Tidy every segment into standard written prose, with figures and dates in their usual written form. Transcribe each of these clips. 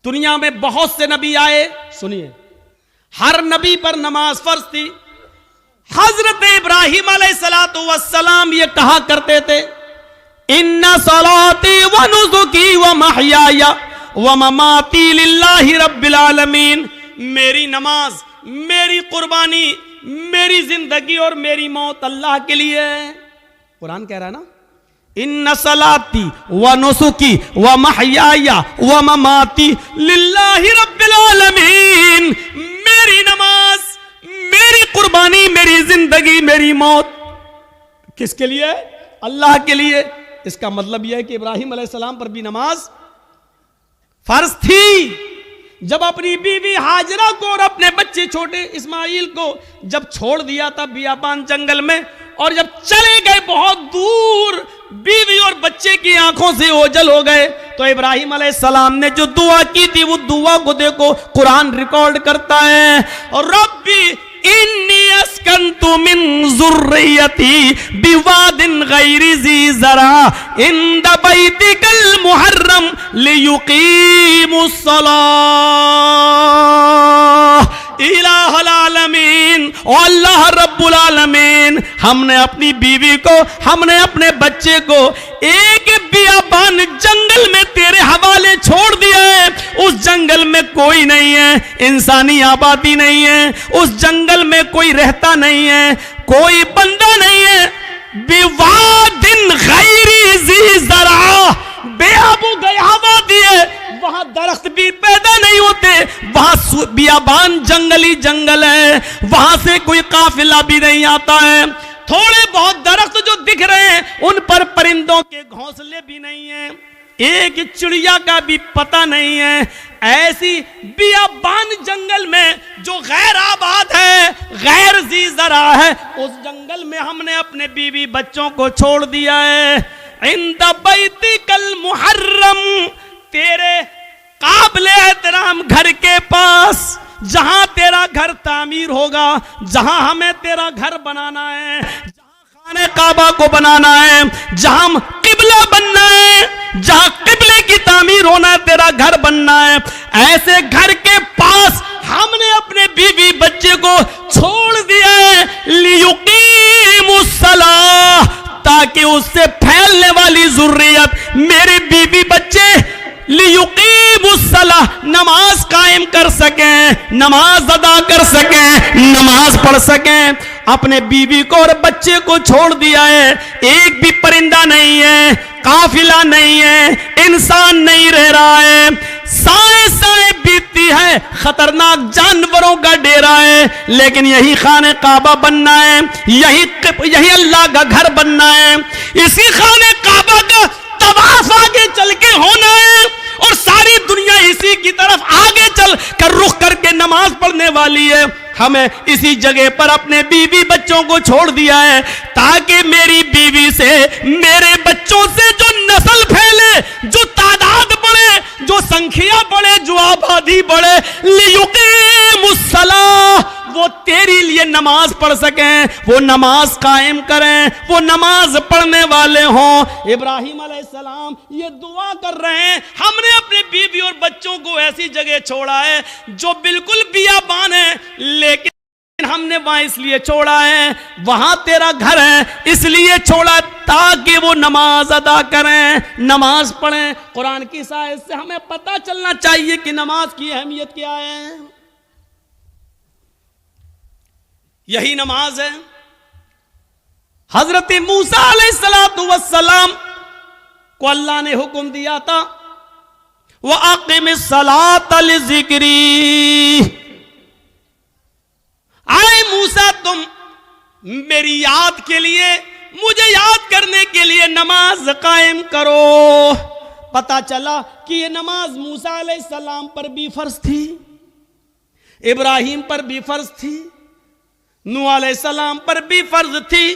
दुनिया में बहुत से नबी आए, सुनिए, हर नबी पर नमाज फर्ज थी। हजरत इब्राहिम अलैहिस्सलातु वस्सलाम ये कहा करते थे, इन्ना सलाती व नुसुकी व महयाया व ममाती लिल्लाहि रब्बिल आलमीन। मेरी नमाज, मेरी कुर्बानी, मेरी जिंदगी और मेरी मौत अल्लाह के लिए है। कुरान कह रहा है ना, इन्ना सलाती व नुसुकी व महयाया व ममाती लिल्लाहि रब्बिल आलमीन। मेरी नमाज, मेरी कुर्बानी, मेरी जिंदगी, मेरी मौत किसके लिए है? अल्लाह के लिए। इसका मतलब यह है कि इब्राहिम अलैहिस्सलाम पर भी नमाज फर्ज थी। जब अपनी बीवी हाजरा को और अपने बच्चे छोटे इस्माइल को जब छोड़ दिया था बियाबान जंगल में, और जब चले गए बहुत दूर, बीवी और बच्चे की आंखों से ओझल हो गए, तो इब्राहिम अलैहिस्सलाम ने जो दुआ की थी वो दुआ को देखो कुरान रिकॉर्ड करता है, और रब्बी इन्नी अस्कन्तु मिन ज़ुर्रियती बिवादिन गैरि ज़ी ज़रा इंद बैतिकल मुहर्रम लियुकीमुस सलाह इलाहुल आलमीन। ओ अल्लाह रब्बुल आलमीन, हमने अपनी बीवी को, हमने अपने बच्चे को एक बियाबान जंगल में तेरे हवाले छोड़ दिया है। उस जंगल में कोई नहीं है, इंसानी आबादी नहीं है, उस जंगल में कोई रहता नहीं है, कोई बंदा नहीं है। बिवादिन गैरि ज़ी ज़रा, बेआबू गयावा दिए, वहां दरख्त भी पैदा नहीं होते, वहां बियाबान जंगली जंगल है, वहां से कोई काफिला भी नहीं आता है। थोड़े बहुत दरख्त जो दिख रहे हैं उन पर परिंदों के घोंसले भी नहीं है, एक चिड़िया का भी पता नहीं है। ऐसी बियाबान जंगल में जो गैर आबाद है, गैर ज़ी ज़रा है, उस जंगल में हमने अपने बीवी बच्चों को छोड़ दिया है। इंद बैतिकल मुहर्रम, तेरे काबिले एहतराम घर के पास, जहां तेरा घर तामीर होगा, जहां हमें तेरा घर बनाना है, जहां खाने काबा को बनाना है, जहां किबला बनना है, जहां किबले की तामीर होना है, तेरा घर बनना है, ऐसे घर के पास हमने अपने बीवी बच्चे को छोड़ दिया है। लियुकीमुस सलाह, ताकि उससे फैलने वाली जुर्रियत, मेरे बीवी बच्चे लियुकीमुस सलाह, नमाज कायम कर सकें, नमाज अदा कर सकें, नमाज पढ़ सकें। अपने बीवी को और बच्चे को छोड़ दिया है, एक भी परिंदा नहीं है, काफिला नहीं है, इंसान नहीं रह रहा है, साए साए बीतती है, खतरनाक जानवरों का डेरा है, लेकिन यही खाने काबा बनना है, यही अल्लाह का घर बनना है, इसी खाने काबा का तवाफ आगे चल के होना है, और सारी दुनिया इसी की तरफ आगे चल कर रुख करके नमाज पढ़ने वाली है। हमें इसी जगह पर अपने बीवी बच्चों को छोड़ दिया है, ताकि मेरी बीवी से, मेरे बच्चों से जो नस्ल फैले, जो तादाद बढ़े, जो संख्या बढ़े, जो आबादी बढ़े, लियुकीमुस सलाह, वो तेरी लिए नमाज पढ़ सकें, वो नमाज कायम करें, वो नमाज पढ़ने वाले हों। इब्राहिम अलैहिस्सलाम ये दुआ कर रहे हैं, हमने अपनी बीवी और बच्चों को ऐसी जगह छोड़ा है जो बिल्कुल बियाबान है, लेकिन हमने वहां इसलिए छोड़ा है, वहां तेरा घर है इसलिए छोड़ा, ताकि वो नमाज अदा करें, नमाज पढ़ें। कुरान की इस आयत से हमें पता चलना चाहिए कि नमाज की अहमियत क्या है। यही नमाज है। हजरत मूसा अलैहिस्सलातु वस्सलाम को अल्लाह ने हुक्म दिया था, व अक़िमिस सलात लिज़िक्री, आए मूसा तुम मेरी याद के लिए, मुझे याद करने के लिए नमाज कायम करो। पता चला कि ये नमाज मूसा अलैहिस्सलाम पर भी फर्ज थी, इब्राहिम पर भी फर्ज थी, नूह अलैहिस्सलाम पर भी फर्ज थी।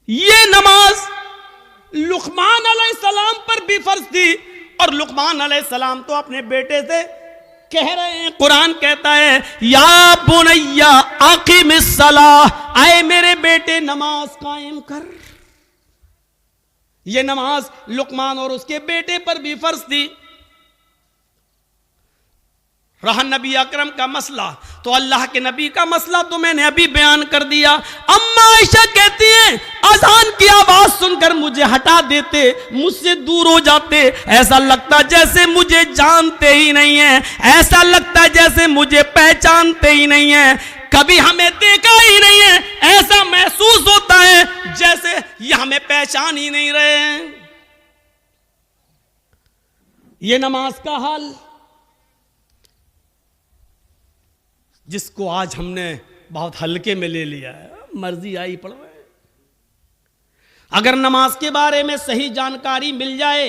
ये नमाज लुकमान अलैहिस्सलाम पर भी फर्ज थी, और लुकमान अलैहिस्सलाम तो अपने बेटे से कह रहे हैं, कुरान कहता है, या बुनैया अक़िमिस सलाह, आए मेरे बेटे नमाज कायम कर। ये नमाज लुकमान और उसके बेटे पर भी फर्ज थी। रहा नबी अकरम का मसला, तो अल्लाह के नबी का मसला तो मैंने अभी बयान कर दिया। अम्मा आयशा कहती हैं अजान की आवाज सुनकर मुझे हटा देते, मुझसे दूर हो जाते, ऐसा लगता जैसे मुझे जानते ही नहीं है, ऐसा लगता जैसे मुझे पहचानते ही नहीं है, कभी हमें देखा ही नहीं है, ऐसा महसूस होता है जैसे ये हमें पहचान ही नहीं रहे हैं। ये नमाज का हाल जिसको आज हमने बहुत हल्के में ले लिया है, मर्जी आई पढ़ो। अगर नमाज के बारे में सही जानकारी मिल जाए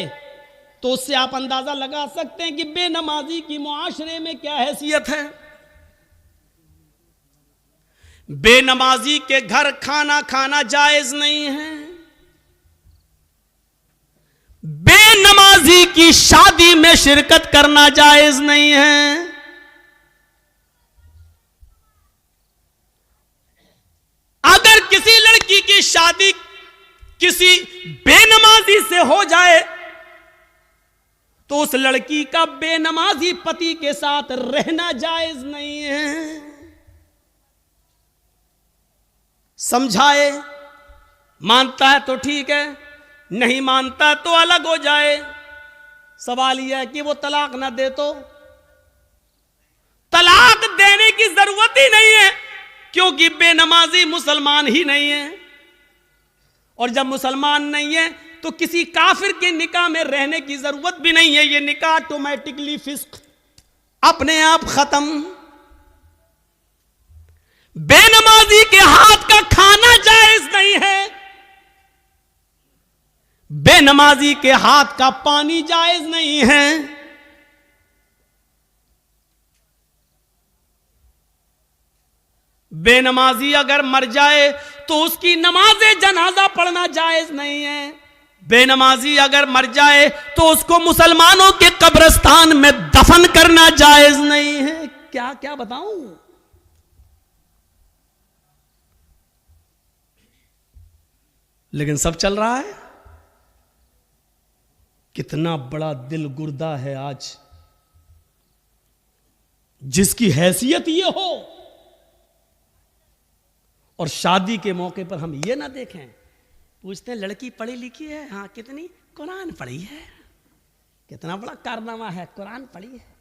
तो उससे आप अंदाजा लगा सकते हैं कि बेनमाजी की मुआशरे में क्या हैसियत है। बेनमाजी के घर खाना खाना जायज नहीं है, बेनमाजी की शादी में शिरकत करना जायज नहीं है। अगर किसी लड़की की शादी किसी बेनमाजी से हो जाए तो उस लड़की का बेनमाजी पति के साथ रहना जायज नहीं है। समझाए, मानता है तो ठीक है, नहीं मानता तो अलग हो जाए। सवाल यह है कि वो तलाक ना दे तो तलाक देने की जरूरत ही नहीं है, क्योंकि बेनमाजी मुसलमान ही नहीं है, और जब मुसलमान नहीं है तो किसी काफिर के निकाह में रहने की जरूरत भी नहीं है। ये निकाह ऑटोमेटिकली फिस्क, अपने आप खत्म। बेनमाजी के हाथ का खाना जायज नहीं है, बेनमाजी के हाथ का पानी जायज नहीं है। बेनमाजी अगर मर जाए तो उसकी नमाज़े जनाजा पढ़ना जायज नहीं है। बेनमाजी अगर मर जाए तो उसको मुसलमानों के कब्रिस्तान में दफन करना जायज नहीं है। क्या क्या बताऊं। लेकिन सब चल रहा है। कितना बड़ा दिल गुर्दा है आज, जिसकी हैसियत ये हो और शादी के मौके पर हम ये ना देखें। पूछते हैं लड़की पढ़ी लिखी है? हाँ। कितनी? कुरान पढ़ी है। कितना बड़ा कारनामा है, कुरान पढ़ी है।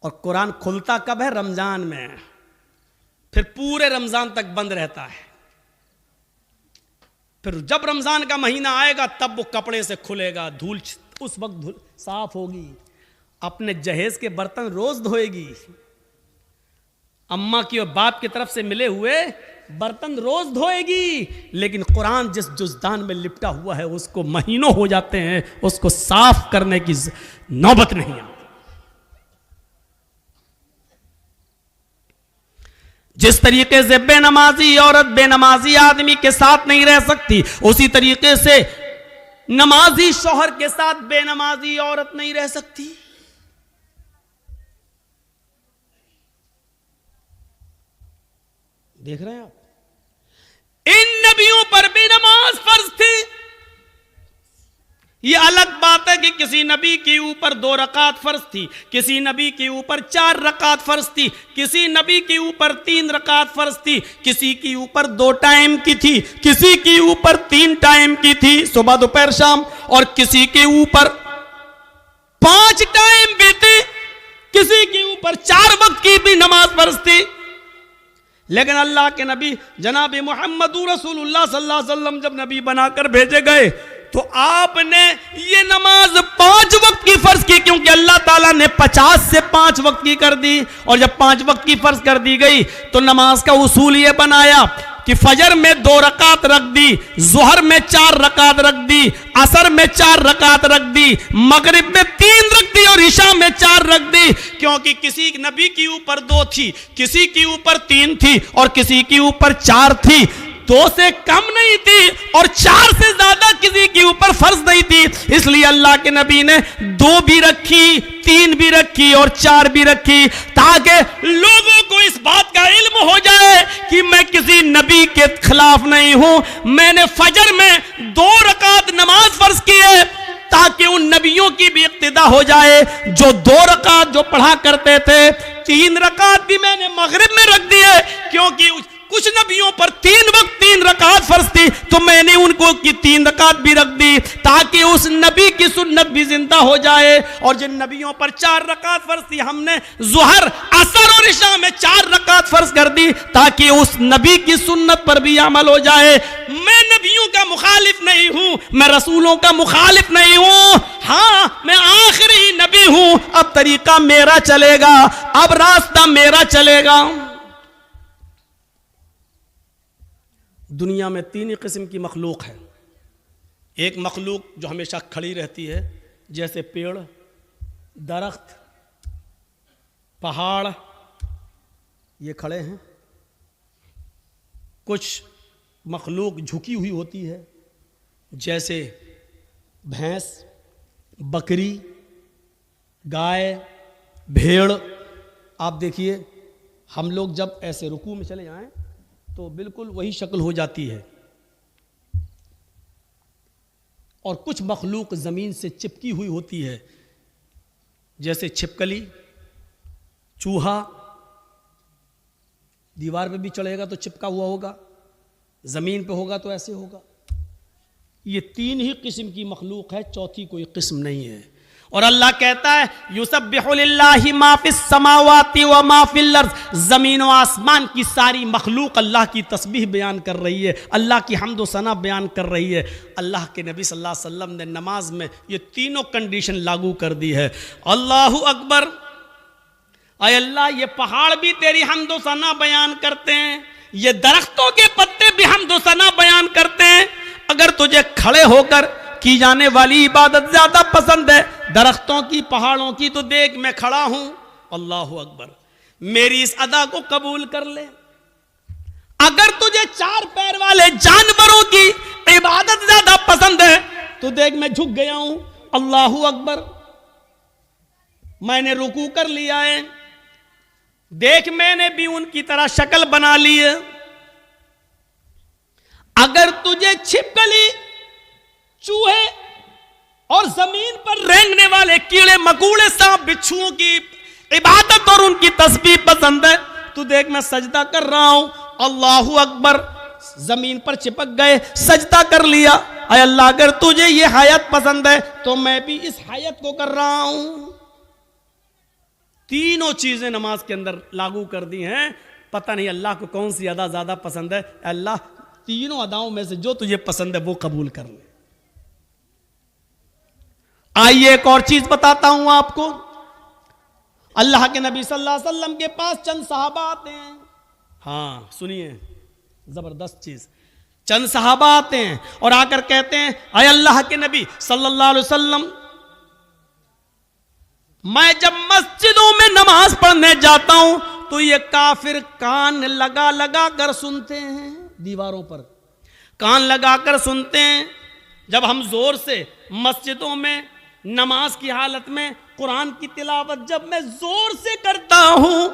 और कुरान खुलता कब है? रमजान में, फिर पूरे रमजान तक बंद रहता है। फिर जब रमजान का महीना आएगा तब वो कपड़े से खुलेगा, धूल उस वक्त धूल साफ होगी, अपने जहेज के बर्तन रोज धोएगी, अम्मा की और बाप की तरफ से मिले हुए बर्तन रोज धोएगी। लेकिन कुरान जिस जुज़दान में लिपटा हुआ है उसको महीनों हो जाते हैं, उसको साफ करने की नौबत नहीं है। जिस तरीके से बेनमाजी औरत बेनमाजी आदमी के साथ नहीं रह सकती, उसी तरीके से नमाजी शौहर के साथ बेनमाजी औरत नहीं रह सकती। देख रहे हैं आप, इन नबियों पर भी नमाज फर्ज थी। यह अलग बात है कि किसी नबी के ऊपर 2 रकात फर्ज थी, किसी नबी के ऊपर 4 रकात फर्ज थी, किसी नबी के ऊपर 3 रकात फर्ज थी, किसी के ऊपर 2 टाइम की थी, किसी के ऊपर 3 टाइम की थी, सुबह दोपहर शाम, और किसी के ऊपर 5 टाइम भी थी, किसी के ऊपर 4 वक्त की भी नमाज फर्ज थी। लेकिन अल्लाह के नबी जनाब मोहम्मद रसूलुल्लाह सल्लल्लाहु अलैहि वसल्लम जब नबी बनाकर भेजे गए तो आपने ये नमाज 5 वक्त की फर्ज की, क्योंकि अल्लाह ताला ने 50 से 5 वक्त की कर दी। और जब 5 वक्त की फर्ज कर दी गई तो नमाज का उसूल ये बनाया कि फजर में 2 रकात रख दी, जोहर में 4 रकात रख दी, असर में 4 रकात रख दी, मगरिब में 3 रख दी और इशा में 4 रख दी। क्योंकि किसी नबी के ऊपर 2 थी, किसी के ऊपर 3 थी और किसी के ऊपर 4 थी। 2 से कम नहीं थी और 4 से ज्यादा किसी के ऊपर फर्ज नहीं थी। इसलिए अल्लाह के नबी ने 2 भी रखी, 3 भी रखी और 4 भी रखी, ताकि लोगों को इस बात का इल्म हो जाए कि मैं किसी नबी के खिलाफ नहीं हूं। मैंने फजर में 2 रकात नमाज फर्ज की है ताकि उन नबियों की भी फिदा हो जाए। जो 2 रकात जो पढ़ा करते थे, 3 रकात भी मैंने मगरिब में रख दी है, क्योंकि कुछ नबियों पर 3 वक्त 3 रकात फर्ज थी, तो मैंने उनको की 3 रकात भी रख दी, ताकि उस नबी की सुन्नत भी जिंदा हो जाए। और जिन नबियों पर 4 रकात फर्ज थी, हमने ज़ुहर, असर और इशा में 4 रकात फर्ज कर दी, ताकि उस नबी की सुन्नत पर भी अमल हो जाए। मैं नबियों का मुखालिफ नहीं हूं, मैं रसूलों का मुखालिफ नहीं हूं, हाँ मैं आखिरी नबी हूं। अब तरीका मेरा चलेगा, अब रास्ता मेरा चलेगा। दुनिया में 3 ही किस्म की मखलूक है। एक मखलूक जो हमेशा खड़ी रहती है, जैसे पेड़, दरख्त, पहाड़, ये खड़े हैं। कुछ मखलूक झुकी हुई होती है, जैसे भैंस, बकरी, गाय, भेड़। आप देखिए, हम लोग जब ऐसे रुकू में चले जाएं तो बिल्कुल वही शक्ल हो जाती है। और कुछ मखलूक ज़मीन से चिपकी हुई होती है, जैसे छिपकली, चूहा। दीवार पे भी चढ़ेगा तो चिपका हुआ होगा, ज़मीन पे होगा तो ऐसे होगा। ये 3 ही किस्म की मखलूक है, चौथी कोई किस्म नहीं है। और अल्लाह कहता है युसब्बिहु लिल्लाहि मा फिस समावाति व मा फिल अर्ज़, ज़मीन व आसमान की सारी मखलूक अल्लाह की तस्बीह बयान कर रही है, अल्लाह की हम्द व सना बयान कर रही है। अल्लाह के नबी सल्लल्लाहु अलैहि वसल्लम ने नमाज में ये तीनों कंडीशन लागू कर दी है। अल्लाहु अकबर, अय अल्लाह, ये पहाड़ भी तेरी हम्द व सना बयान करते हैं, ये दरख्तों के पत्ते भी हम्द व सना बयान करते हैं। अगर तुझे खड़े होकर की जाने वाली इबादत ज्यादा पसंद है दरख्तों की, पहाड़ों की, तो देख मैं खड़ा हूं। अल्लाहु अकबर, मेरी इस अदा को कबूल कर ले। अगर तुझे 4 पैर वाले जानवरों की इबादत ज्यादा पसंद है तो देख मैं झुक गया हूं। अल्लाहु अकबर, मैंने रुकू कर लिया है, देख मैंने भी उनकी तरह शक्ल बना ली है। अगर तुझे छिपकली, चूहे और जमीन पर रेंगने वाले कीड़े मकोड़े, सांप, बिच्छुओं की इबादत और उनकी तस्बीह पसंद है तो देख मैं सजदा कर रहा हूं। अल्लाहु अकबर, जमीन पर चिपक गए, सजदा कर लिया। अय अल्लाह, अगर तुझे ये हयात पसंद है तो मैं भी इस हयात को कर रहा हूं। तीनों चीजें नमाज के अंदर लागू कर दी हैं। पता नहीं अल्लाह को कौन सी अदा ज्यादा पसंद है। अल्लाह, तीनों अदाओं में से जो तुझे पसंद है वो कबूल कर ले। आइए एक और चीज बताता हूं आपको। अल्लाह के नबी सल्लल्लाहु अलैहि वसल्लम के पास चंद सहाबा आते हैं। हाँ सुनिए, जबरदस्त चीज। चंद सहाबा आते हैं और आकर कहते हैं, अय अल्लाह के नबी सल्लल्लाहु अलैहि वसल्लम, मैं जब मस्जिदों में नमाज पढ़ने जाता हूं तो ये काफिर कान लगा लगा कर सुनते हैं, दीवारों पर कान लगा कर सुनते हैं। जब हम जोर से मस्जिदों में नमाज की हालत में कुरान की तिलावत जब मैं जोर से करता हूं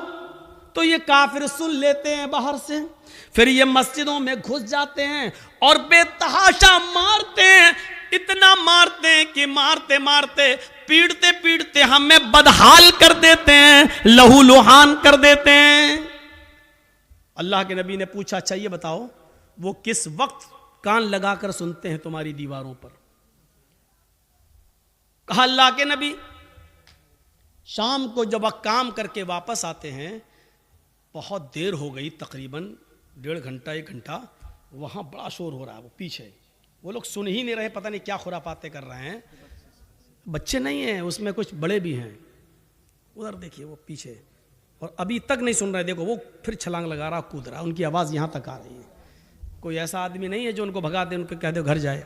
तो ये काफिर सुन लेते हैं बाहर से, फिर ये मस्जिदों में घुस जाते हैं और बेतहाशा मारते हैं। इतना मारते हैं कि मारते मारते, पीटते पीटते हमें बदहाल कर देते हैं, लहू लुहान कर देते हैं। अल्लाह के नबी ने पूछा, अच्छा ये बताओ वो किस वक्त कान लगाकर सुनते हैं तुम्हारी दीवारों पर? कहा अल्लाह के नबी, शाम को जब वह काम करके वापस आते हैं, बहुत देर हो गई, तकरीबन 1.5 घंटा 1 घंटा, वहां बड़ा शोर हो रहा है, वो पीछे वो लोग सुन ही नहीं रहे, पता नहीं क्या खुरापाते कर रहे हैं। बच्चे नहीं हैं उसमें, कुछ बड़े भी हैं। उधर देखिए वो पीछे, और अभी तक नहीं सुन रहे। देखो वो फिर छलांग लगा रहा, कूद रहा, उनकी आवाज़ यहाँ तक आ रही है। कोई ऐसा आदमी नहीं है जो उनको भगा दे, उनको कह दे घर जाए।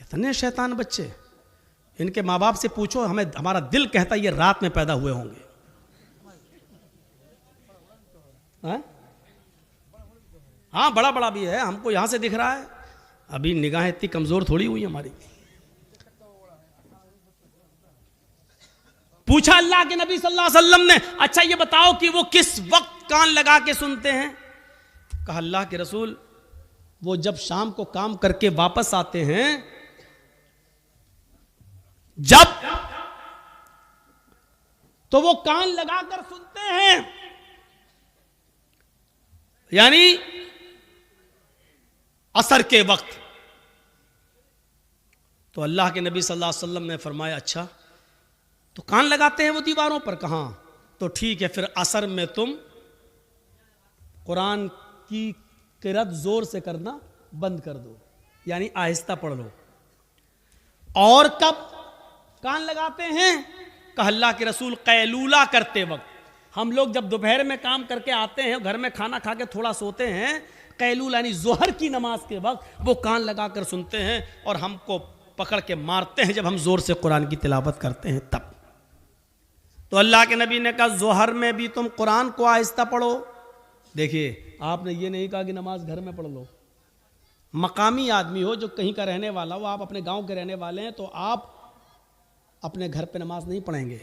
इतने शैतान बच्चे, इनके माँ बाप से पूछो, हमें हमारा दिल कहता है ये रात में पैदा हुए होंगे। हाँ बड़ा बड़ा भी है, हमको यहां से दिख रहा है, अभी निगाह इतनी कमजोर थोड़ी हुई हमारी। पूछा अल्लाह के नबी सल्लल्लाहु अलैहि वसल्लम ने, अच्छा ये बताओ कि वो किस वक्त कान लगा के सुनते हैं? कहा अल्लाह के रसूल, वो जब शाम को काम करके वापस आते हैं, जब तो वो कान लगाकर सुनते हैं, यानी असर के वक्त। तो अल्लाह के नबी सल्लल्लाहु अलैहि वसल्लम ने फरमाया, अच्छा तो कान लगाते हैं वो दीवारों पर? कहाँ? तो ठीक है, फिर असर में तुम कुरान की किरात जोर से करना बंद कर दो, यानी आहिस्ता पढ़ लो। और कब कान लगाते हैं? कहा अल्लाह के रसूल कैलूला करते वक्त। हम लोग जब दोपहर में काम करके आते हैं, घर में खाना खा के थोड़ा सोते हैं, कैलूला यानी जोहर की नमाज के वक्त वो कान लगाकर सुनते हैं और हमको पकड़ के मारते हैं जब हम जोर से कुरान की तिलावत करते हैं तब। तो अल्लाह के नबी ने कहा जोहर में भी तुम कुरान को आहिस्ता पढ़ो। देखिए, आपने ये नहीं कहा कि नमाज घर में पढ़ लो। मकामी आदमी हो, जो कहीं का रहने वाला हो, आप अपने गांव के रहने वाले हैं, तो आप अपने घर पे नमाज नहीं पढ़ेंगे।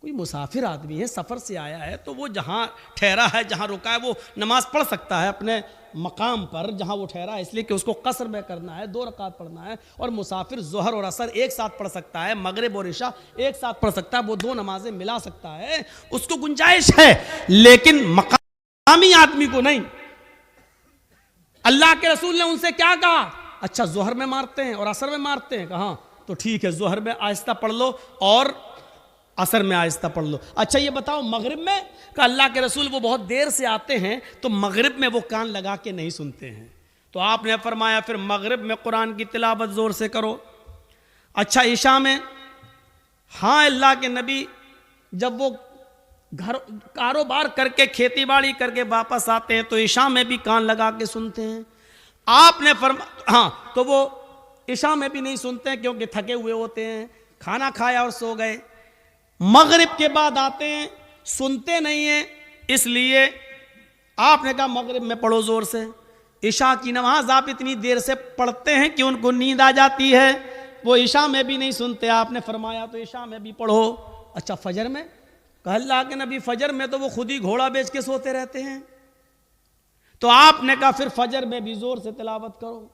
कोई मुसाफिर आदमी है, सफ़र से आया है, तो वो जहाँ ठहरा है, जहाँ रुका है, वो नमाज पढ़ सकता है अपने मकाम पर जहाँ वो ठहरा है, इसलिए कि उसको कसर में करना है, 2 रकात पढ़ना है। और मुसाफिर जोहर और असर एक साथ पढ़ सकता है, मगरिब और इशा एक साथ पढ़ सकता है, वो 2 नमाजें मिला सकता है, उसको गुंजाइश है। लेकिन मकामी आदमी को नहीं। अल्लाह के रसूल ने उनसे क्या कहा? अच्छा जोहर में मारते हैं और असर में मारते हैं? कहा तो ठीक है, जोहर में आहिस्ता पढ़ लो और असर में आहिस्ता पढ़ लो। अच्छा ये बताओ मगरिब में? का अल्लाह के रसूल वो बहुत देर से आते हैं, तो मगरिब में वो कान लगा के नहीं सुनते हैं। तो आपने फरमाया फिर मगरिब में कुरान की तिलावत जोर से करो। अच्छा ईशा में? हाँ, अल्लाह के नबी जब वो घर कारोबार करके खेती बाड़ी करके वापस आते हैं तो ईशा में भी कान लगा के सुनते हैं। आपने हाँ, तो वो ईशा में भी नहीं सुनते हैं क्योंकि थके हुए होते हैं, खाना खाया और सो गए। मगरिब के बाद आते हैं, सुनते नहीं हैं, इसलिए आपने कहा मगरिब में पढ़ो जोर से। ईशा की नमाज आप इतनी देर से पढ़ते हैं कि उनको नींद आ जाती है, वो ईशा में भी नहीं सुनते। आपने फरमाया तो ईशा में भी पढ़ो। अच्छा फजर में? कहा अल्लाह के नबी फजर में तो वो खुद ही घोड़ा बेच के सोते रहते हैं। तो आपने कहा फिर फजर में भी जोर से तिलावत करो।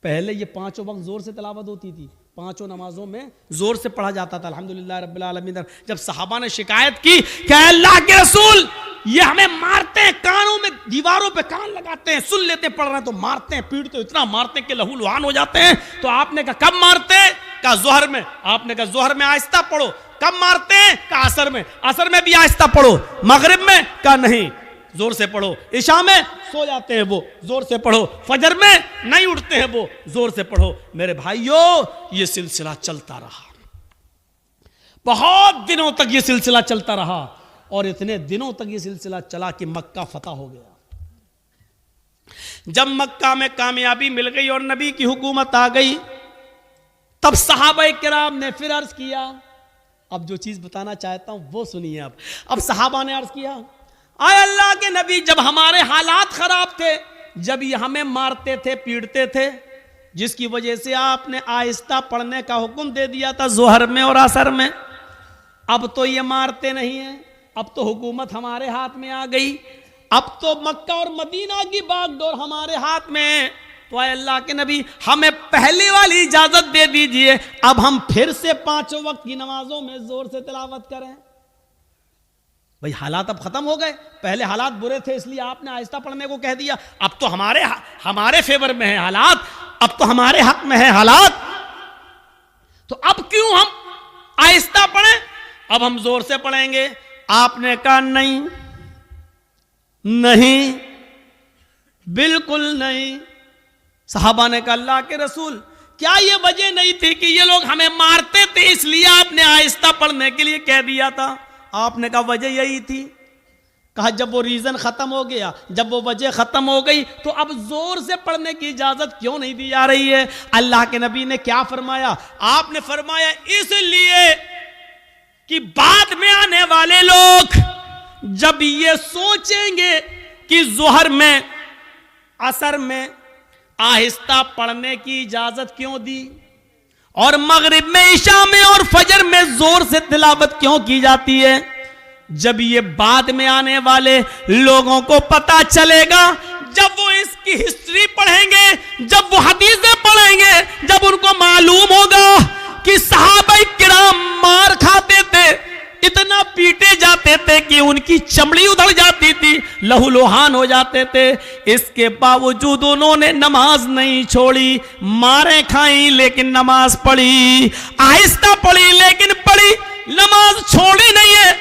पहले ये 5 वक्त जोर से तिलावत होती थी, 5 नमाजों में जोर से पढ़ा जाता था अल्हम्दुलिल्लाह रब्बिल आलमीन। जब सहाबा ने शिकायत की कि अल्लाह के रसूल ये हमें मारते हैं, कानों में दीवारों पे कान लगाते हैं, सुन लेते पढ़ रहे हैं तो मारते हैं, पीटते हैं, इतना मारते हैं कि लहू लुहान हो जाते हैं। तो आपने कहा कब मारते हैं? कहा जोहर में। आपने कहा जोहर में आहिस्ता पढ़ो। कब मारते हैं? कहा असर में। असर में भी आहिस्ता पढ़ो। मगरिब में? कहा नहीं, जोर से पढ़ो। इशा में सो जाते हैं वो, जोर से पढ़ो। फजर में नहीं उठते हैं वो, जोर से पढ़ो। मेरे भाइयों ये सिलसिला चलता रहा, बहुत दिनों तक ये सिलसिला चलता रहा, और इतने दिनों तक ये सिलसिला चला कि मक्का फतह हो गया। जब मक्का में कामयाबी मिल गई और नबी की हुकूमत आ गई, तब सहाबा किराम ने फिर अर्ज किया। अब जो चीज बताना चाहता हूं वो सुनिए। अब सहाबा ने अर्ज किया, आए अल्लाह के नबी, जब हमारे हालात खराब थे, जब ये हमें मारते थे, पीटते थे, जिसकी वजह से आपने आहिस्ता पढ़ने का हुक्म दे दिया था जोहर में और असर में, अब तो ये मारते नहीं हैं, अब तो हुकूमत हमारे हाथ में आ गई, अब तो मक्का और मदीना की बागडोर हमारे हाथ में है, तो आए अल्लाह के नबी हमें पहले वाली इजाजत दे दीजिए, अब हम फिर से 5 वक्त की नमाजों में जोर से तिलावत करें। भाई हालात अब खत्म हो गए, पहले हालात बुरे थे इसलिए आपने आहिस्ता पढ़ने को कह दिया, अब तो हमारे फेवर में है हालात, अब तो हमारे हक में है हालात, तो अब क्यों हम आहिस्ता पढ़ें, अब हम जोर से पढ़ेंगे। आपने कहा नहीं, नहीं, बिल्कुल नहीं। सहाबा ने कहा अल्लाह के रसूल, क्या ये वजह नहीं थी कि ये लोग हमें मारते थे इसलिए आपने आहिस्ता पढ़ने के लिए कह दिया था? आपने कहा वजह यही थी। कहा जब वो रीजन खत्म हो गया, जब वो वजह खत्म हो गई, तो अब जोर से पढ़ने की इजाजत क्यों नहीं दी जा रही है? अल्लाह के नबी ने क्या फरमाया? आपने फरमाया इसलिए कि बाद में आने वाले लोग जब ये सोचेंगे कि जोहर में, असर में आहिस्ता पढ़ने की इजाजत क्यों दी, और मगरिब में, इशा में और फजर में जोर से तिलावत क्यों की जाती है, जब ये बाद में आने वाले लोगों को पता चलेगा, जब वो इसकी हिस्ट्री पढ़ेंगे, जब वो हदीसें पढ़ेंगे, जब उनको मालूम होगा कि सहाबा किराम मार खाते थे, इतना पीटे जाते थे कि उनकी चमड़ी उधड़ जाती थी, लहूलुहान हो जाते थे, इसके बावजूद उन्होंने नमाज नहीं छोड़ी। मारे खाई लेकिन नमाज पढ़ी, आहिस्ता पढ़ी लेकिन पढ़ी, नमाज छोड़ी नहीं है।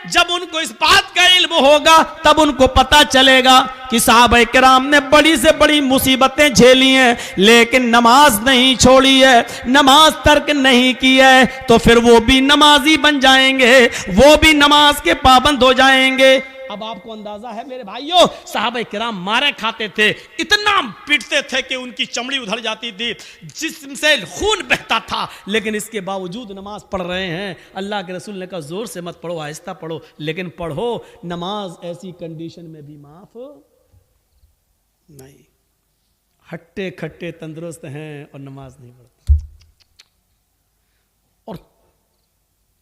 जब उनको इस बात का इल्म होगा तब उनको पता चलेगा कि साहबा किराम ने बड़ी से बड़ी मुसीबतें झेली हैं लेकिन नमाज नहीं छोड़ी है, नमाज तर्क नहीं की है, तो फिर वो भी नमाजी बन जाएंगे, वो भी नमाज के पाबंद हो जाएंगे। अब आपको अंदाजा है मेरे भाइयों, साहबा किराम मारे खाते थे, इतना पीटते थे कि उनकी चमड़ी उधड़ जाती थी, जिस्म से खून बहता था, लेकिन इसके बावजूद नमाज पढ़ रहे हैं। अल्लाह के रसूल ने कहा जोर से मत पढ़ो, आहिस्ता पढ़ो, लेकिन पढ़ो। नमाज ऐसी कंडीशन में भी माफ नहीं। हट्टे खट्टे तंदुरुस्त हैं और नमाज नहीं पढ़ते। और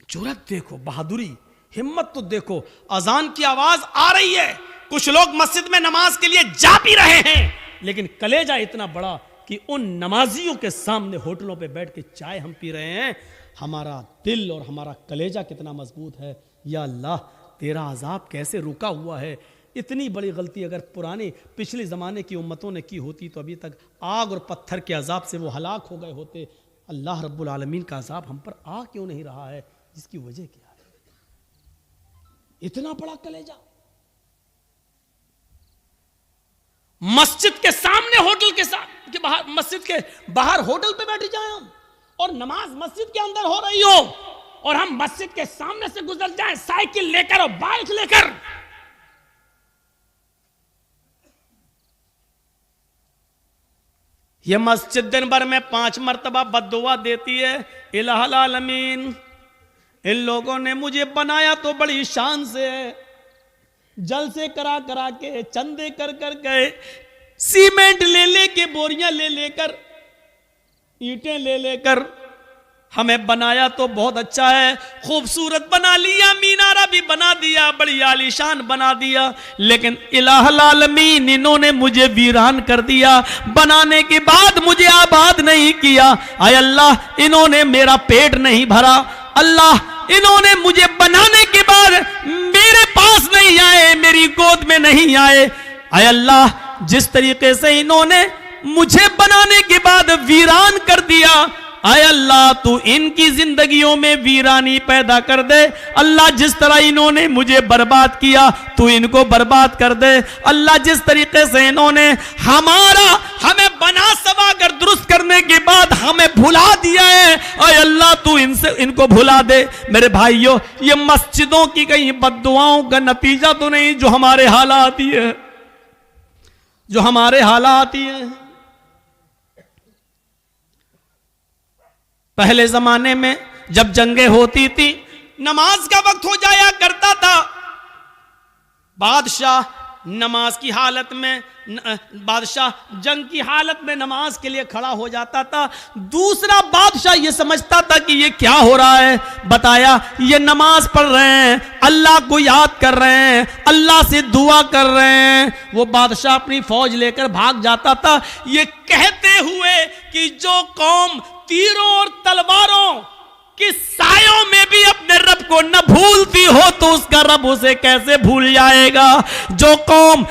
जुर्रत देखो, बहादुरी, हिम्मत तो देखो। अजान की आवाज आ रही है, कुछ लोग मस्जिद में नमाज के लिए जा भी रहे हैं, लेकिन कलेजा इतना बड़ा कि उन नमाजियों के सामने होटलों पे बैठ के चाय हम पी रहे हैं। हमारा दिल और हमारा कलेजा कितना मजबूत है। या अल्लाह, तेरा अजाब कैसे रुका हुआ है। इतनी बड़ी गलती अगर पुराने पिछले ज़माने की उम्मतों ने की होती तो अभी तक आग और पत्थर के अजाब से वो हलाक हो गए होते। अल्लाह रब्बुल आलमीन का अजाब हम पर आ क्यों नहीं रहा है? जिसकी वजह क्या है? इतना बड़ा कलेजा। मस्जिद के सामने होटल के बाहर, मस्जिद के बाहर होटल पे बैठ जाए हम, और नमाज मस्जिद के अंदर हो रही हो, और हम मस्जिद के सामने से गुजर जाएं साइकिल लेकर और बाइक लेकर। यह मस्जिद दिन भर में 5 मरतबा बद्दुआ देती है, इलाहुल आलमीन इन लोगों ने मुझे बनाया तो बड़ी शान से है, जलसे करा करा के, चंदे कर कर गए, सीमेंट ले लेके, बोरियां ले लेकर, ईंटें ले लेकर हमें बनाया तो बहुत अच्छा है, खूबसूरत बना लिया, मीनारा भी बना दिया, बड़ी आलीशान बना दिया, लेकिन इलाहुल आलमीन इन्होंने मुझे वीरान कर दिया। बनाने के बाद मुझे आबाद नहीं किया। आय अल्लाह, इन्होंने मेरा पेट नहीं भरा। अल्लाह, इन्होंने मुझे बनाने के बाद मेरे पास नहीं आए, मेरी गोद में नहीं आए। आय अल्लाह, जिस तरीके से इन्होंने मुझे बनाने के बाद वीरान कर दिया, आय अल्लाह तू इनकी जिंदगियों में वीरानी पैदा कर दे। अल्लाह, जिस तरह इन्होंने मुझे बर्बाद किया तू इनको बर्बाद कर दे। अल्लाह, जिस तरीके से इन्होंने हमें बना सवा कर दुरुस्त करने के बाद हमें भुला दिया है, आय अल्लाह तू इनको भुला दे। मेरे भाइयों, ये मस्जिदों की कहीं बद्दुआओं का नतीजा तो नहीं जो हमारे हालात ही है, जो हमारे हालात ही है। पहले जमाने में जब जंगें होती थी, नमाज का वक्त हो जाया करता था, बादशाह नमाज की हालत में, बादशाह जंग की हालत में नमाज के लिए खड़ा हो जाता था। दूसरा बादशाह ये समझता था कि ये क्या हो रहा है, बताया ये नमाज पढ़ रहे हैं, अल्लाह को याद कर रहे हैं, अल्लाह से दुआ कर रहे हैं। वो बादशाह अपनी फौज लेकर भाग जाता था, ये कहते हुए कि जो कौम तीरों और तलवारों कि सायों में भी अपने रब को न भूलती हो तो उसका रब उसे कैसे भूल जाएगा। जो कौम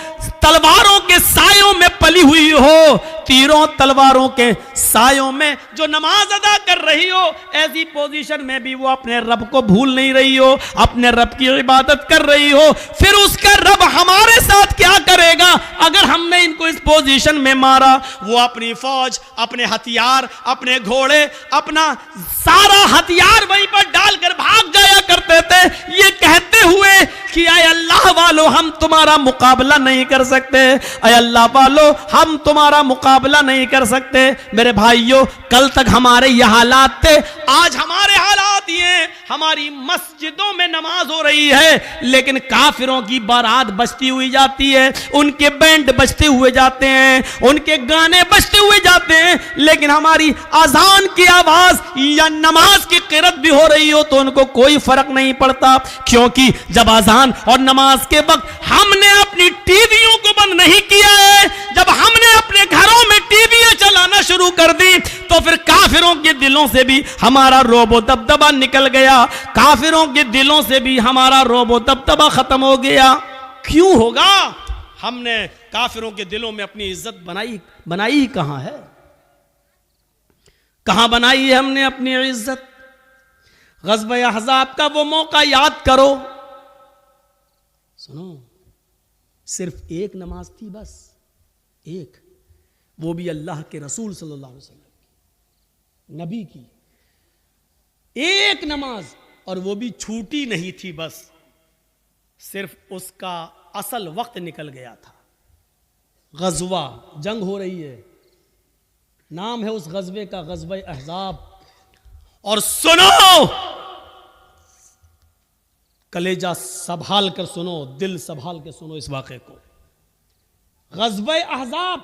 तलवारों के सायों में पली हुई हो, तीरों तलवारों के सायों में जो नमाज अदा कर रही हो, ऐसी पोजीशन में भी वो अपने रब को भूल नहीं रही हो, अपने रब की इबादत कर रही हो, फिर उसका रब हमारे साथ क्या करेगा अगर हमने इनको इस पोजीशन में मारा। वो अपनी फौज, अपने हथियार, अपने घोड़े, अपना सारा हथियार वहीं पर डालकर भाग जाया करते थे, ये कहते हुए कि आय अल्लाह वालों, हम तुम्हारा मुकाबला नहीं कर सकते, आय अल्लाह वालों, हम तुम्हारा मुकाबला नहीं कर सकते। मेरे भाइयों, कल तक हमारे ये हालात थे, आज हमारे हालात जाती हैं, हमारी मस्जिदों में नमाज हो रही है, लेकिन काफिरों की बारात बजती हुई जाती है, उनके बैंड बजते हुए जाते हैं, उनके गाने बजते हुए जाते हैं, लेकिन हमारी अजान की आवाज या नमाज की क़िरात भी हो रही हो तो उनको कोई फर्क नहीं पड़ता। क्योंकि जब अजान और नमाज के वक्त हमने अपनी टीवियों को बंद नहीं किया है, जब हमने अपने घरों में टीवी चलाना शुरू कर दी, तो फिर काफिरों के दिलों से भी हमारा रोबो दबदबा निकल गया, काफिरों के दिलों से भी हमारा रोबो दबदबा खत्म हो गया। क्यों होगा? हमने काफिरों के दिलों में अपनी इज्जत बनाई ही कहां है? कहां बनाई है हमने अपनी इज्जत? ग़ज़वा अहज़ाब का वो मौका याद करो। सुनो, सिर्फ एक नमाज थी, बस एक, वो भी अल्लाह के रसूल सल्लल्लाहु अलैहि वसल्लम की, नबी की एक नमाज, और वो भी छूटी नहीं थी, बस सिर्फ उसका असल वक्त निकल गया था। ग़ज़वा, जंग हो रही है, नाम है उस ग़ज़वे का ग़ज़वा अहज़ाब। और सुनो, कलेजा संभाल कर सुनो, दिल संभाल के सुनो इस वाक़े को। ग़ज़वा अहज़ाब,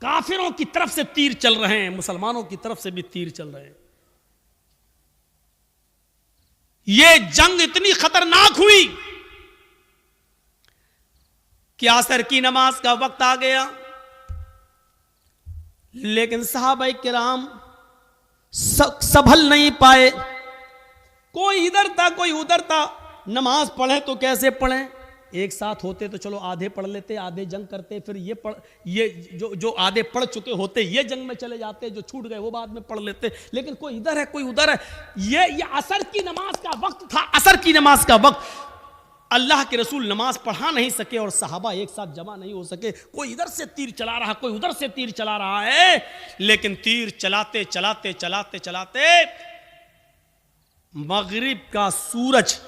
काफिरों की तरफ से तीर चल रहे हैं, मुसलमानों की तरफ से भी तीर चल रहे हैं। यह जंग इतनी खतरनाक हुई कि असर की नमाज का वक्त आ गया, लेकिन सहाबा किराम संभल नहीं पाए। कोई इधर था, कोई उधर था। नमाज पढ़े तो कैसे पढ़ें? एक साथ होते तो चलो आधे पढ़ लेते, आधे जंग करते, फिर ये जो आधे पढ़ चुके होते ये जंग में चले जाते, जो छूट गए वो बाद में पढ़ लेते। लेकिन कोई इधर है, कोई उधर है। ये असर की नमाज का वक्त था, असर की नमाज का वक्त। अल्लाह के रसूल नमाज पढ़ा नहीं सके और सहाबा एक साथ जमा नहीं हो सके। कोई इधर से तीर चला रहा, कोई उधर से तीर चला रहा है, लेकिन तीर चलाते चलाते चलाते चलाते मगरिब का सूरज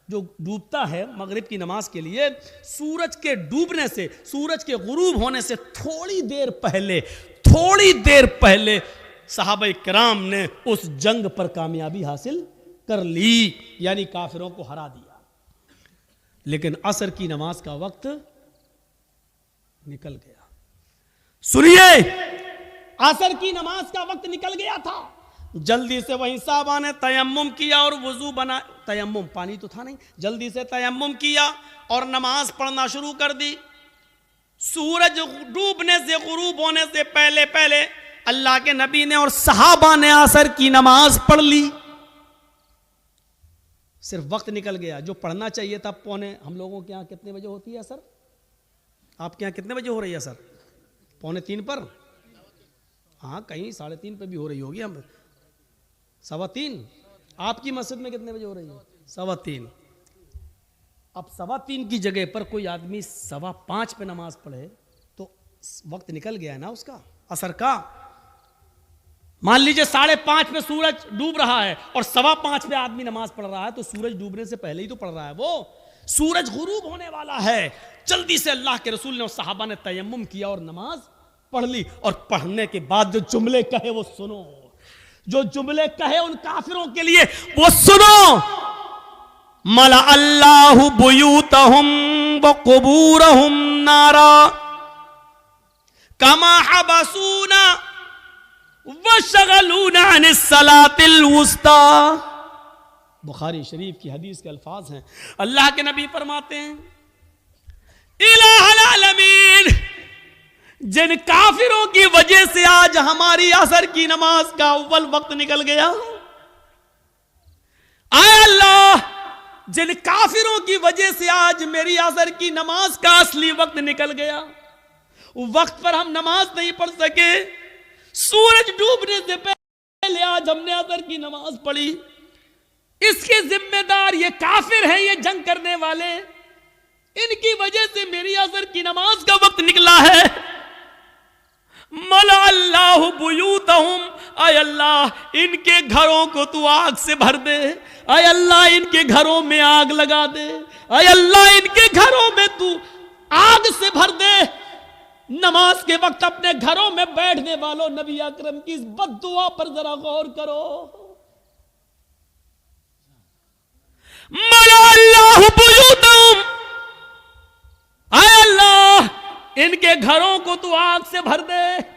जो डूबता है, मगरिब की नमाज के लिए सूरज के डूबने से, सूरज के गुरूब होने से थोड़ी देर पहले सहाबा किराम ने उस जंग पर कामयाबी हासिल कर ली, यानी काफिरों को हरा दिया। लेकिन असर की नमाज का वक्त निकल गया। सुनिए, असर की नमाज का वक्त निकल गया था। जल्दी से वहीं साहबा ने तयम्मुम किया और वुजू बना, तयम्मुम पानी तो था नहीं, जल्दी से तयम्मुम किया और नमाज पढ़ना शुरू कर दी। सूरज डूबने से, गुरूब होने से पहले पहले अल्लाह के नबी ने और सहाबा ने असर की नमाज पढ़ ली। सिर्फ वक्त निकल गया। जो पढ़ना चाहिए था पौने, हम लोगों के यहाँ कितने बजे होती है असर? आपके यहाँ कितने बजे हो रही है असर? 2:45 पर? हाँ, कहीं 3:30 पे भी हो रही होगी। हम 3:15। आपकी मस्जिद में कितने बजे हो रही है? 3:15। अब 3:15 की जगह पर कोई आदमी 5:15 पे नमाज पढ़े तो वक्त निकल गया है ना उसका, असर का। मान लीजिए 5:30 पे सूरज डूब रहा है और 5:15 पे आदमी नमाज पढ़ रहा है, तो सूरज डूबने से पहले ही तो पढ़ रहा है वो। सूरज गुरूब होने वाला है। जल्दी से अल्लाह के रसूल ने और सहाबा ने तयम्मुम किया और नमाज पढ़ ली। और पढ़ने के बाद जो जुमले कहे वो सुनो, जो जुमले कहे उन काफिरों के लिए वो सुनो। मला अल्लाहु बुयूतहुम व कुबूरहुम नारा कमा हबसूना वशगलूना अनिस सलातिल वुस्ता। बुखारी शरीफ की हदीस के अल्फाज हैं। अल्लाह के नबी फरमाते हैं, इलाहुल आलमीन, जिन काफिरों की वजह से आज हमारी असर की नमाज का अव्वल वक्त निकल गया, आय अल्लाह, जिन काफिरों की वजह से आज मेरी असर की नमाज का असली वक्त निकल गया, वक्त पर हम नमाज नहीं पढ़ सके, सूरज डूबने से पहले आज हमने असर की नमाज पढ़ी, इसके जिम्मेदार ये काफिर हैं, ये जंग करने वाले, इनकी वजह से मेरी असर की नमाज का वक्त निकला है। मला अल्लाहु बुयूतहुम, आय अल्लाह इनके घरों को तू आग से भर दे, आय अल्लाह इनके घरों में आग लगा दे, आय अल्लाह इनके घरों में तू आग से भर दे। नमाज के वक्त अपने घरों में बैठने वालों, नबी अकरम की इस बद्दुआ पर जरा गौर करो। को तू आग से भर दे।